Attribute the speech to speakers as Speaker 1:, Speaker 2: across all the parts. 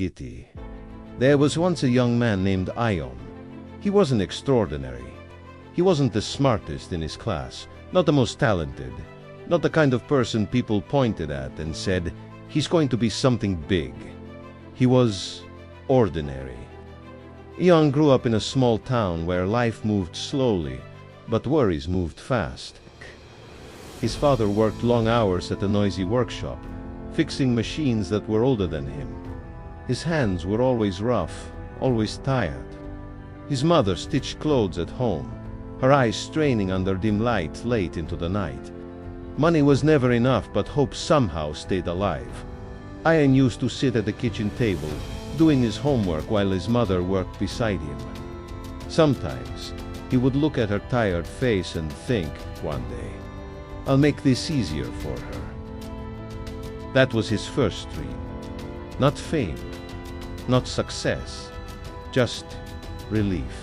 Speaker 1: Gitty. There was once a young man named Ayaan. He wasn't extraordinary. He wasn't the smartest in his class, not the most talented, not the kind of person people pointed at and said, "He's going to be something big." He was ordinary. Ayaan grew up in a small town where life moved slowly, but worries moved fast. His father worked long hours at a noisy workshop, fixing machines that were older than him. His hands were always rough, always tired. His mother stitched clothes at home, her eyes straining under dim light late into the night. Money was never enough, but hope somehow stayed alive. Ayaan used to sit at the kitchen table, doing his homework while his mother worked beside him. Sometimes, he would look at her tired face and think, one day, "I'll make this easier for her." That was his first dream. Not fame, not success, just relief.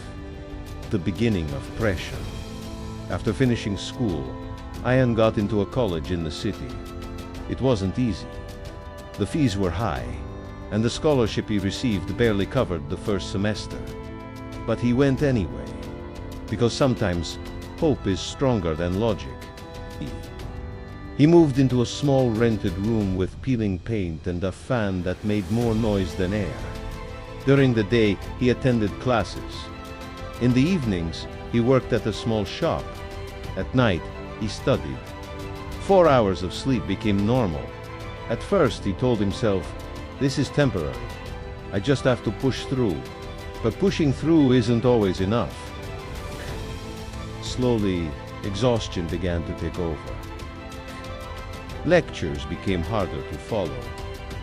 Speaker 1: The beginning of pressure. After finishing school, Ayaan got into a college in the city. It wasn't easy. The fees were high, and the scholarship he received barely covered the first semester. But he went anyway, because sometimes hope is stronger than logic. He moved into a small rented room with peeling paint and a fan that made more noise than air. During the day, he attended classes. In the evenings, he worked at a small shop. At night, he studied. 4 hours of sleep became normal. At first, he told himself, "This is temporary. I just have to push through." But pushing through isn't always enough. Slowly, exhaustion began to take over. Lectures became harder to follow.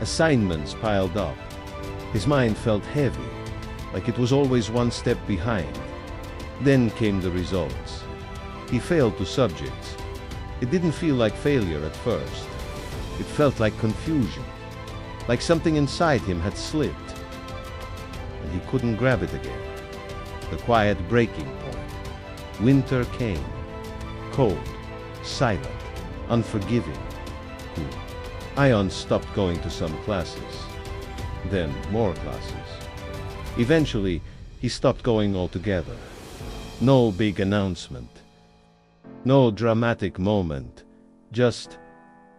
Speaker 1: Assignments piled up. His mind felt heavy, like it was always one step behind. Then came the results. He failed 2 subjects. It didn't feel like failure at first. It felt like confusion, like something inside him had slipped, and he couldn't grab it again. The quiet breaking point. Winter came. Cold, silent, unforgiving. Ayaan stopped going to some classes, then more classes. Eventually, he stopped going altogether. No big announcement, no dramatic moment, just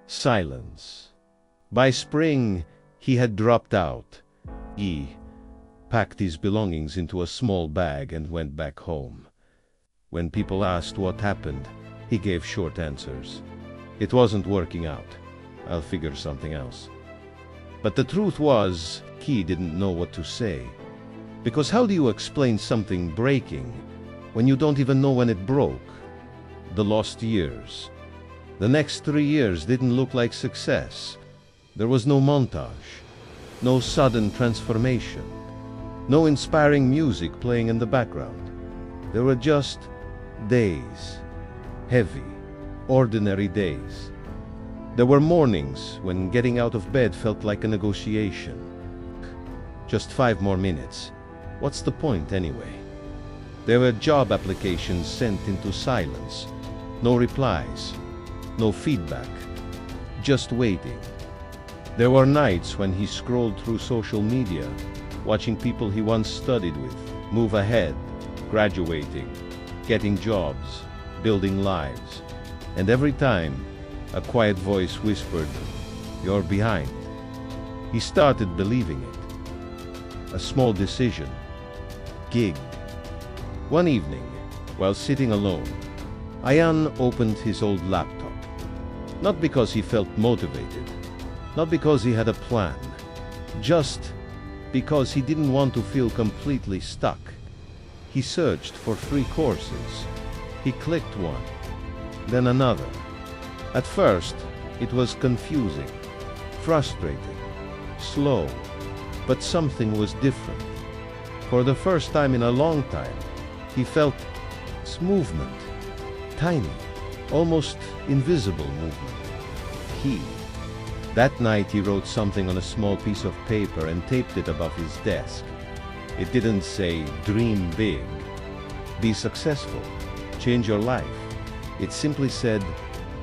Speaker 1: silence. By spring, he had dropped out. He packed his belongings into a small bag and went back home. When people asked what happened, he gave short answers. "It wasn't working out. I'll figure something else." But the truth was, he didn't know what to say. Because how do you explain something breaking when you don't even know when it broke? The lost years. The next 3 years didn't look like success. There was no montage, no sudden transformation, no inspiring music playing in the background. There were just days, heavy, ordinary days. There were mornings when getting out of bed felt like a negotiation. Just 5 more minutes. What's the point anyway? There were job applications sent into silence. No replies, no feedback, just waiting. There were nights when he scrolled through social media, watching people he once studied with move ahead, graduating, getting jobs, building lives. And every time, a quiet voice whispered, "You're behind." He started believing it. A small decision. Gig. One evening, while sitting alone, Ayaan opened his old laptop. Not because he felt motivated, not because he had a plan, just because he didn't want to feel completely stuck. He searched for free courses. He clicked one, then another. At first, it was confusing, frustrating, slow, but something was different. For the first time in a long time, he felt its movement, tiny, almost invisible movement. That night he wrote something on a small piece of paper and taped it above his desk. It didn't say, "Dream big, be successful, change your life." It simply said,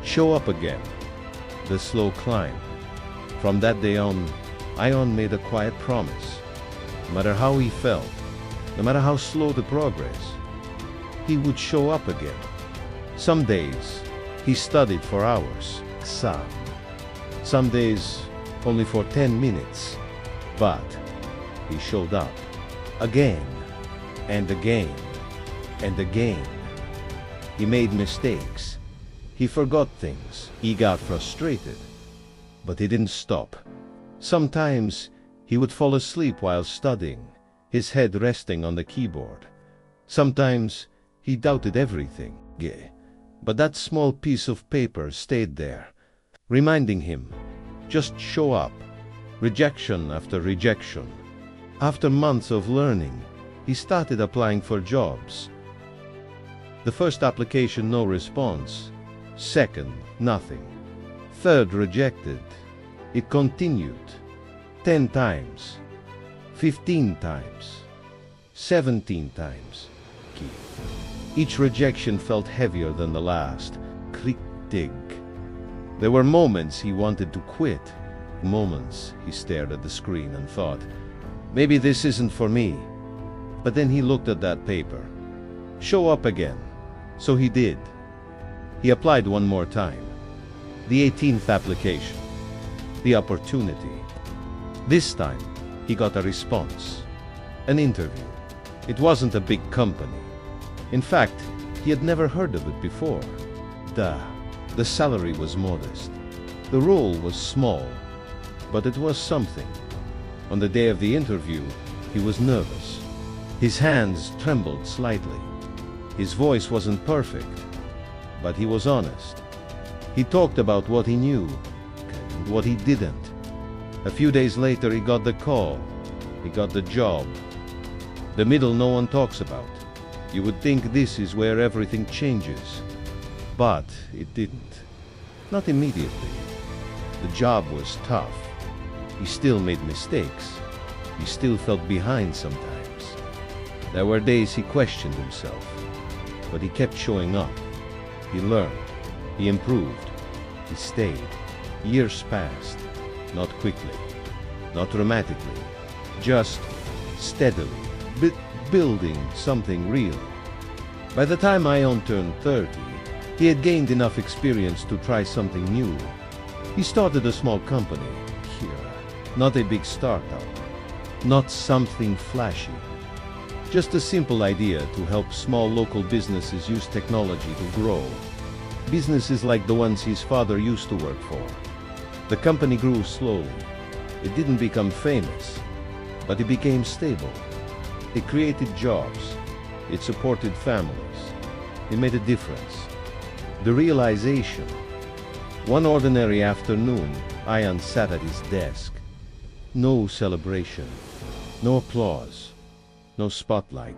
Speaker 1: "Show up again." The slow climb. From that day on, Ayaan made a quiet promise. No matter how he felt, no matter how slow the progress, he would show up again. Some days, he studied for hours, some days, only for 10 minutes. But he showed up, again, and again, and again. He made mistakes. He forgot things. He got frustrated. But he didn't stop. Sometimes, he would fall asleep while studying, his head resting on the keyboard. Sometimes, he doubted everything. But that small piece of paper stayed there, reminding him, just show up. Rejection after rejection. After months of learning, he started applying for jobs. The first application, no response. Second, nothing. Third, rejected. It continued. 10 times. 15 times. 17 times. Each rejection felt heavier than the last. Click-dig. There were moments he wanted to quit. Moments he stared at the screen and thought, maybe this isn't for me. But then he looked at that paper. Show up again. So he did. He applied one more time. The 18th application. The opportunity. This time, he got a response. An interview. It wasn't a big company. In fact, he had never heard of it before. The salary was modest. The role was small. But it was something. On the day of the interview, he was nervous. His hands trembled slightly. His voice wasn't perfect, but he was honest. He talked about what he knew and what he didn't. A few days later, he got the call. He got the job. The middle no one talks about. You would think this is where everything changes. But it didn't. Not immediately. The job was tough. He still made mistakes. He still felt behind sometimes. There were days he questioned himself. But he kept showing up. He learned. He improved. He stayed. Years passed. Not quickly. Not dramatically. Just steadily. Building something real. By the time Ayaan turned 30, he had gained enough experience to try something new. He started a small company. Not a big startup. Not something flashy. Just a simple idea to help small local businesses use technology to grow. Businesses like the ones his father used to work for. The company grew slowly. It didn't become famous, but it became stable. It created jobs. It supported families. It made a difference. The realization. One ordinary afternoon, Ayaan sat at his desk. No celebration. No applause. No spotlight.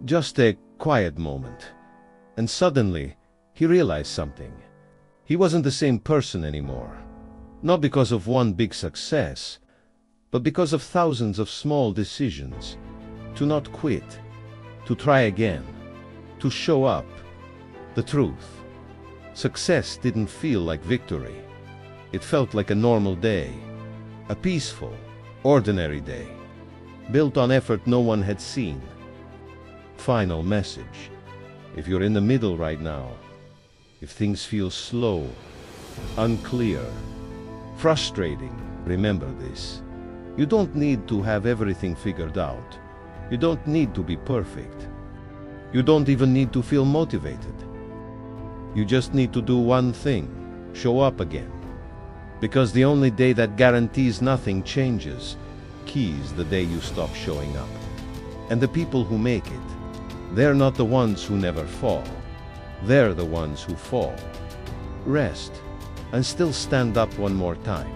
Speaker 1: Just a quiet moment. And suddenly, he realized something. He wasn't the same person anymore. Not because of one big success, but because of thousands of small decisions. To not quit. To try again. To show up. The truth. Success didn't feel like victory. It felt like a normal day. A peaceful, ordinary day. Built on effort no one had seen. Final message. If you're in the middle right now, if things feel slow, unclear, frustrating, remember this. You don't need to have everything figured out. You don't need to be perfect. You don't even need to feel motivated. You just need to do one thing, show up again. Because the only day that guarantees nothing changes, is the day you stop showing up. And the people who make it, they're not the ones who never fall. They're the ones who fall. Rest, and still stand up one more time.